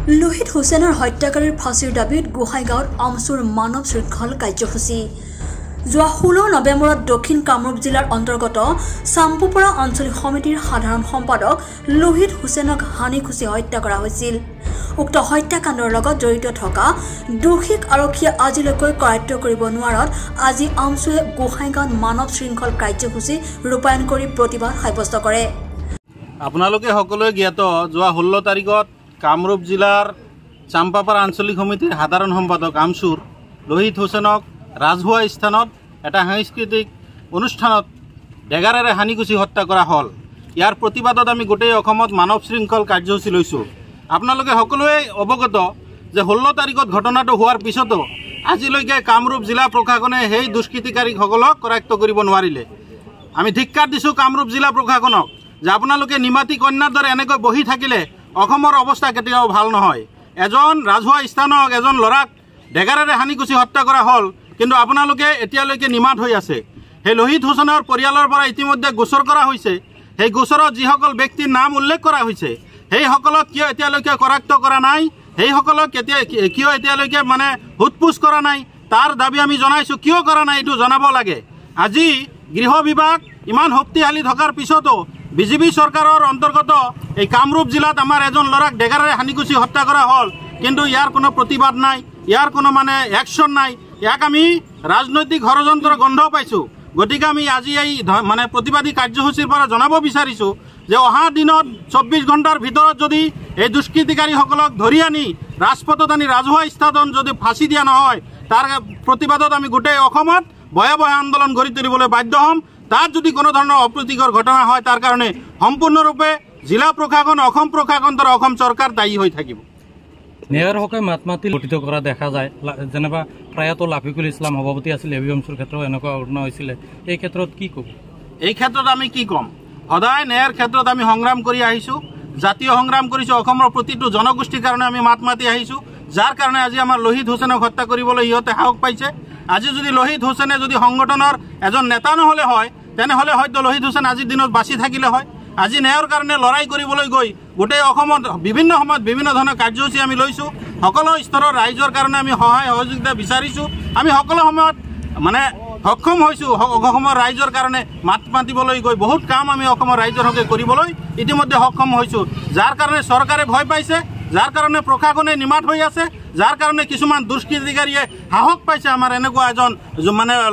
লোহিত হুছেইনৰ হত্যাকাৰীৰ ফাঁচীৰ দাবীত গোহাইগাঁৱত আমচুৰ মানৱ শৃংখল কাৰ্যসূচী। যোৱা 16 নৱেম্বৰত দক্ষিণ কামৰূপ জিলাৰ অন্তৰ্গত চাম্পুপৰা আঞ্চলিক সমিতিৰ সাধাৰণ সম্পাদক লোহিত হুছেইনক হানিখুচি হত্যা কৰা হৈছিল। উক্ত হত্যাকাণ্ডৰ লগত জড়িত থকা দোষীক আৰক্ষীয়ে আজিলৈকে কৰায়ত্ব কৰিব নোৱাৰাত আজি আমচুৱে গোহাইগাঁৱত মানৱ শৃংখল কাৰ্যসূচী ৰূপায়ণ কৰি প্ৰতিবাদ সাব্যস্ত কৰে। আপোনালোকে সকলোৱে জ্ঞাত যোৱা 16 তাৰিখত কামৰূপ জিলাৰ চাম্পাপাৰা আঞ্চলিক সমিতিৰ সাধাৰণ সম্পাদক আমচুৰ লোহিত হুছেইনক ৰাজহুৱা স্থানত এটা সাংস্কৃতিক অনুষ্ঠানত ডেগাৰেৰে হানিখুচি হত্যা কৰা হ'ল। ইয়াৰ প্ৰতিবাদত আমি গোটেই অসমত মানৱ শৃংখল কাৰ্যসূচী লৈছোঁ। আপোনালোকে সকলোৱে অৱগত যে 16 তাৰিখত ঘটনাটো হোৱাৰ পিছতো আজিলৈকে কামৰূপ জিলা প্ৰশাসনে সেই দুষ্কৃতিকাৰীসকলক কৰায়ত্ব কৰিব নোৱাৰিলে। আমি ধিক্কাৰ দিছোঁ কামৰূপ জিলা প্ৰশাসনক যে আপোনালোকে নিমাতী কন্যাৰ দৰে এনেকৈ বহি থাকিলে অসমৰ অৱস্থা কেতিয়াও ভাল নহয়। এজন ৰাজহুৱা স্থানক এজন ল'ৰাক ডেগাৰেৰে হানিখুচি হত্যা কৰা হ'ল, কিন্তু আপোনালোকে এতিয়ালৈকে নিমাত হৈ আছে। সেই লোহিত হুছেইনৰ পৰিয়ালৰ পৰা ইতিমধ্যে গোচৰ কৰা হৈছে। সেই গোচৰত যিসকল ব্যক্তিৰ নাম উল্লেখ কৰা হৈছে সেইসকলক কিয় এতিয়ালৈকে কৰায়ত্ব কৰা নাই, সেইসকলক কিয় এতিয়ালৈকে সোধপোছ কৰা নাই, তাৰ দাবী আমি জনাইছোঁ। কিয় কৰা নাই এইটো জনাব লাগে। আজি গৃহ বিভাগ ইমান শক্তিশালী থকাৰ পিছতো বিজেপি চৰকাৰৰ অন্তৰ্গত এই কামৰূপ জিলাত আমাৰ এজন ল'ৰাক ডেগাৰেৰে হানিখুচি হত্যা কৰা হ'ল, কিন্তু ইয়াৰ কোনো প্ৰতিবাদ নাই, ইয়াৰ কোনো একশ্যন নাই। ইয়াক আমি ৰাজনৈতিক ষড়যন্ত্ৰৰ গন্ধ পাইছোঁ। গতিকে আমি আজি এই প্ৰতিবাদী কাৰ্যসূচীৰ পৰা জনাব বিচাৰিছোঁ যে অহা দিনত 24 ঘণ্টাৰ ভিতৰত যদি এই দুষ্কৃতিকাৰীসকলক ধৰি আনি ৰাজপথত আনি ৰাজহুৱা স্থানত যদি ফাঁচি দিয়া নহয়, তাৰ প্ৰতিবাদত আমি গোটেই অসমত ভয়াৱহ আন্দোলন গঢ়ি তুলিবলৈ বাধ্য হ'ম। তাত যদি কোনো ধৰণৰ অপ্ৰীতিকৰ ঘটনা হয় তাৰ কাৰণে সম্পূৰ্ণৰূপে জিলা প্ৰশাসন, অসম প্ৰশাসন দ্বাৰা অসম চৰকাৰ দায়ী হৈ থাকিব। ন্যায়ৰ হকে মাত মাতি গঠিত কৰা দেখা যায়। যেনিবা প্ৰয়াত লাফিকুল ইছলাম সভাপতি আছিল, এভিএমচিৰ ক্ষেত্ৰত এনেকুৱা ঘটনা হৈছিলে। এই ক্ষেত্ৰত কি ক'ব? এই ক্ষেত্ৰত আমি কি ক'ম? সদায় ন্যায়ৰ ক্ষেত্ৰত আমি সংগ্ৰাম কৰি আহিছোঁ, জাতীয় সংগ্ৰাম কৰিছোঁ। অসমৰ প্ৰতিটো জনগোষ্ঠীৰ কাৰণে আমি মাত মাতি আহিছোঁ, যাৰ কাৰণে আজি আমাৰ লোহিত হুছেইনক হত্যা কৰিবলৈ সিহঁতে সাহস পাইছে। আজি যদি লোহিত হুছেইনে যদি সংগঠনৰ এজন নেতা নহ'লে হয়, তেনেহ'লে হয়তো লোহিত হুছেইন আজিৰ দিনত বাচি থাকিলে হয়। আজি ন্যায়ৰ কাৰণে লৰাই কৰিবলৈ গৈ গোটেই অসমত বিভিন্ন সময়ত বিভিন্ন ধৰণৰ কাৰ্যসূচী আমি লৈছোঁ। সকলো স্তৰৰ ৰাইজৰ কাৰণে আমি সহায় সহযোগিতা বিচাৰিছোঁ। আমি সকলো সময়ত সক্ষম হৈছোঁ অসমৰ ৰাইজৰ কাৰণে মাত মাতিবলৈ গৈ বহুত কাম আমি অসমৰ ৰাইজৰ হকে কৰিবলৈ ইতিমধ্যে সক্ষম হৈছোঁ। যাৰ কাৰণে চৰকাৰে ভয় পাইছে, যাৰ কাৰণে প্ৰশাসনে নিমাত হৈ আছে, যাৰ কাৰণে কিছুমান দুষ্কৃতিকাৰীয়ে সাহস পাইছে আমাৰ এনেকুৱা এজন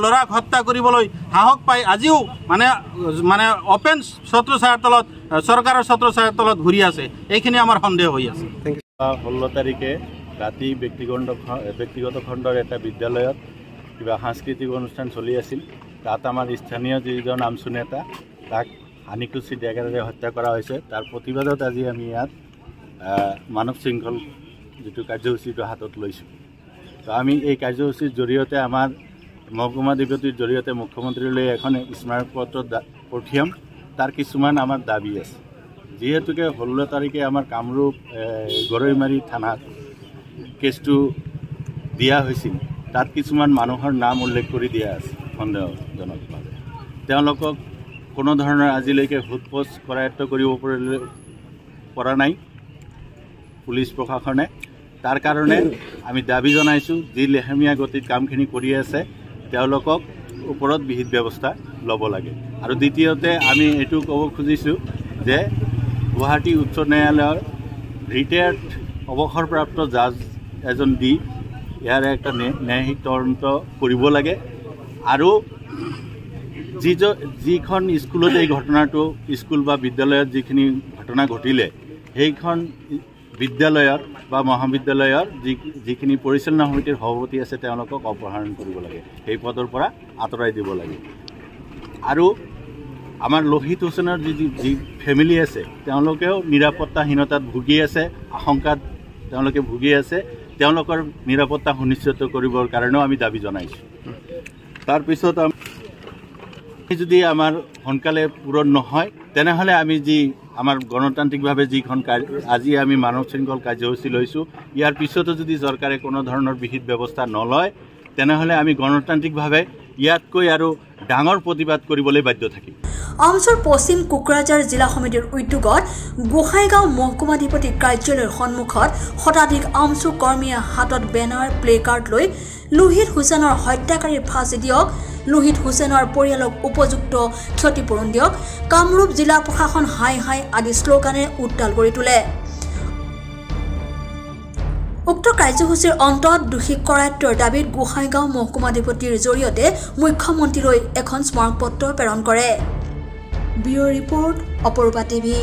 ল'ৰাক হত্যা কৰিবলৈ সাহস পাই আজিও অপেন ছত্ৰছায়াৰ তলত, চৰকাৰৰ ছত্ৰছায়াৰ তলত ঘূৰি আছে। এইখিনি আমাৰ সন্দেহ হৈ আছে। 16 তাৰিখে ৰাতি ব্যক্তিগত খণ্ডৰ এটা বিদ্যালয়ত কিবা সাংস্কৃতিক অনুষ্ঠান চলি আছিল। তাত আমাৰ স্থানীয় যিজন আমচু নেতা তাক হানিখুচি ডেগাৰেৰে হত্যা কৰা হৈছে। তাৰ প্ৰতিবাদত আজি আমি ইয়াত মানৱ শৃংখল যিটো কাৰ্যসূচীটো হাতত লৈছোঁ। তো আমি এই কাৰ্যসূচীৰ জৰিয়তে আমাৰ মহকুমা ডিপুটিৰ জৰিয়তে মুখ্যমন্ত্ৰীলৈ এখন স্মাৰকপত্ৰ পঠিয়াম। তাৰ কিছুমান আমাৰ দাবী আছে। যিহেতুকে 16 তাৰিখে আমাৰ কামৰূপ গৰৈমাৰী থানাত কেছটো দিয়া হৈছিল, তাত কিছুমান মানুহৰ নাম উল্লেখ কৰি দিয়া আছে সন্দেহজনকভাৱে। তেওঁলোকক কোনো ধৰণৰ আজিলৈকে সোধপোছ কৰায়ত্ব কৰিব পৰা নাই পুলিচ প্ৰশাসনে। তাৰ কাৰণে আমি দাবী জনাইছোঁ যি লেহেমীয়া গতিত কামখিনি কৰি আছে তেওঁলোকক ওপৰত বিহিত ব্যৱস্থা ল'ব লাগে। আৰু দ্বিতীয়তে আমি এইটো ক'ব খুজিছোঁ যে গুৱাহাটী উচ্চ ন্যায়ালয়ৰ ৰিটায়াৰ্ড অৱসৰপ্ৰাপ্ত জাজ এজন দি ইয়াৰ একটা ন্যায়িক তদন্ত কৰিব লাগে। আৰু যিখন স্কুলত এই ঘটনাটো, স্কুল বা বিদ্যালয়ত যিখিনি ঘটনা ঘটিলে, সেইখন বিদ্যালয়ত বা মহাবিদ্যালয়ৰ যিখিনি পৰিচালনা সমিতিৰ সভাপতি আছে তেওঁলোকক অপসাৰণ কৰিব লাগে, সেই পদৰ পৰা আঁতৰাই দিব লাগে। আৰু আমাৰ লোহিত হুছেইনৰ যি ফেমিলি আছে তেওঁলোকেও নিৰাপত্তাহীনতাত ভুগি আছে, আশংকাত তেওঁলোকে ভুগি আছে। তেওঁলোকৰ নিৰাপত্তা সুনিশ্চিত কৰিবৰ কাৰণেও আমি দাবী জনাইছোঁ। তাৰপিছত যদি আমাৰ সোনকালে পূৰণ নহয় তেনেহ'লে আমি আমাৰ গণতান্ত্ৰিকভাৱে যিখন আজি আমি মানৱ শৃংখল কাৰ্যসূচী লৈছোঁ, ইয়াৰ পিছতো যদি চৰকাৰে কোনো ধৰণৰ বিহিত ব্যৱস্থা নলয় তেনেহ'লে আমি গণতান্ত্ৰিকভাৱে ইয়াতকৈ আৰু ডাঙৰ প্ৰতিবাদ কৰিবলৈ বাধ্য থাকিম। আমচুৰ পশ্চিম কোকৰাঝাৰ জিলা সমিতিৰ উদ্যোগত গোহাইগাঁও মহকুমাধিপতি কাৰ্যালয়ৰ সন্মুখত শতাধিক আমচু কৰ্মীয়ে হাতত বেনাৰ প্লে কাৰ্ড লৈ লোহিত হুছেইনৰ হত্যাকাৰীৰ ফাঁচি দিয়ক, লোহিত হুছেইনৰ পৰিয়ালক উপযুক্ত ক্ষতিপূৰণ দিয়ক, কামৰূপ জিলা প্ৰশাসন হাই হাই আদি শ্লোগানেৰে উত্তাল কৰি তোলে। উক্ত কাৰ্যসূচীৰ অন্তত দোষী কৰায়ত্বৰ দাবীত গোহাইগাঁও মহকুমাধিপতিৰ জৰিয়তে মুখ্যমন্ত্ৰীলৈ এখন স্মাৰকপত্ৰ প্ৰেৰণ কৰে। ব্যুৰ ৰিপৰ্ট অপৰূপা টিভি।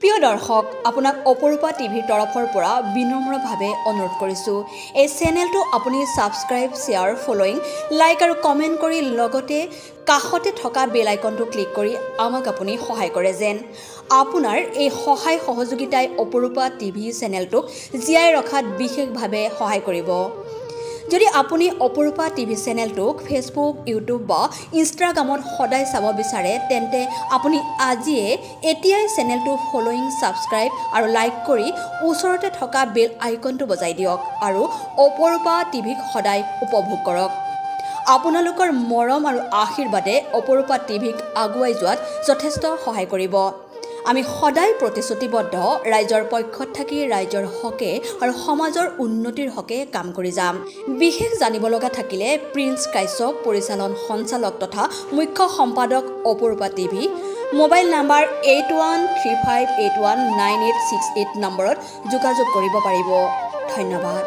প্ৰিয় দৰ্শক, আপোনাক অপৰূপা টিভিৰ তৰফৰ পৰা বিনম্ৰভাৱে অনুৰোধ কৰিছোঁ, এই চেনেলটো আপুনি ছাবস্ক্ৰাইব, শ্বেয়াৰ, ফলোইং, লাইক আৰু কমেণ্ট কৰি লগতে কাষতে থকা বেল আইকনটো ক্লিক কৰি আমাক আপুনি সহায় কৰে যেন। আপোনাৰ এই সহায় সহযোগিতাই অপৰূপা টিভি চেনেলটোক জীয়াই ৰখাত বিশেষভাৱে সহায় কৰিব। যদি আপুনি অপৰূপা টিভি চেনেলটোক ফেচবুক, ইউটিউব বা ইনষ্টাগ্ৰামত সদায় চাব বিচাৰে তেন্তে আপুনি এতিয়াই চেনেলটো ফলোইং, ছাবস্ক্ৰাইব আৰু লাইক কৰি ওচৰতে থকা বেল আইকনটো বজাই দিয়ক আৰু অপৰূপা টিভিক সদায় উপভোগ কৰক। আপোনালোকৰ মৰম আৰু আশীৰ্বাদে অপৰূপা টিভিক আগুৱাই যোৱাত যথেষ্ট সহায় কৰিব। আমি সদায় প্ৰতিশ্ৰুতিবদ্ধ, ৰাইজৰ পক্ষত থাকি ৰাইজৰ হকে আৰু সমাজৰ উন্নতিৰ হকে কাম কৰি যাম। বিশেষ জানিব লগা থাকিলে প্ৰিন্স কাশ্যপ, পৰিচালন সঞ্চালক তথা মুখ্য সম্পাদক অপৰূপা টিভি, মোবাইল নাম্বাৰ 8135819868 নম্বৰত যোগাযোগ কৰিব পাৰিব। ধন্যবাদ।